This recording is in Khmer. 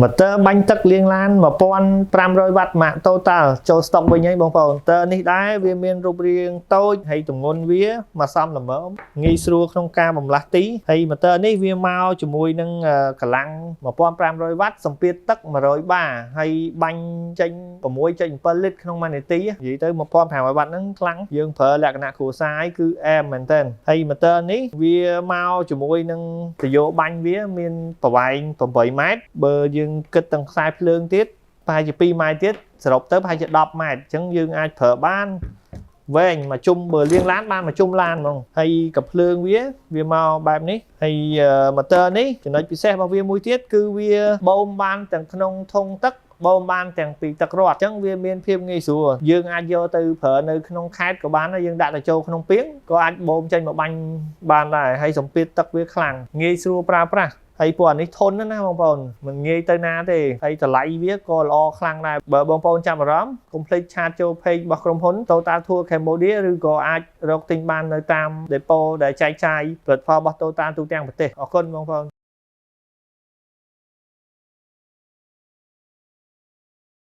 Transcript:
motor បាញ់ទឹកលាងឡាន 1500 វ៉ាត់ ម៉ាក total ចូល stock វិញហើយបងប្អូន motor នេះដែរវាមានរូបរាងតូចហើយទម្ងន់វាមកសមល្មមងាយស្រួលក្នុងការបំលាស់ទីហើយ motor នេះវាមកជាមួយនឹងកម្លាំង 1500 វ៉ាត់ សម្ពាធទឹក 100 បារ ហើយបាញ់ចេញ 6.7 លីត្រក្នុងមួយនាទីនិយាយទៅ 1500 វ៉ាត់ហ្នឹងខ្លាំងយើងប្រើលក្ខណៈគ្រួសារគឺអែមមែនទែនហើយ motor នេះវាមកជាមួយនឹងទយោបាញ់វាមានប្រវែង 8 ម៉ែត្រ បើយើងគិតទាំងខ្សែភ្លើងទៀតប្រហែលជា 2 ម៉ែត្រទៀតសរុបទៅប្រហែលជា 10 ម៉ែត្រអញ្ចឹងយើងអាចប្រើបានវែងមកជុំបើលាងឡានបានមកជុំឡានហ្មងហើយកាភ្លើងវាមកបែបនេះហើយ motor នេះចំណុចពិសេសរបស់វាមួយទៀតគឺវាបូមបានទាំងក្នុងធុងទឹកបូមបានទាំងពីទឹករត់អញ្ចឹងវាមានភាពងាយស្រួលយើងអាចយកទៅប្រើនៅក្នុងខេត្តក៏បានដែរយើងដាក់ទៅចូលក្នុងពាងក៏អាចបូមចេញមកបាញ់បានដែរហើយសម្ពាធទឹកវាខ្លាំងងាយស្រួលប្រើប្រាស់ហើយពួកអានេះធន់ណាបងប្អូនមិនងាយទៅណាទេហើយតម្លៃវាក៏ល្អខ្លាំងដែរបើបងប្អូនចាប់អារម្មណ៍កុំភ្លេចឆាតចូល page របស់ក្រុមហ៊ុន Total Tour Cambodia ឬក៏អាចរកទិញបាននៅតាម depot ដែលចែកចាយផលិតផលរបស់ Total ទូទាំងប្រទេសអរគុណបងប្អូន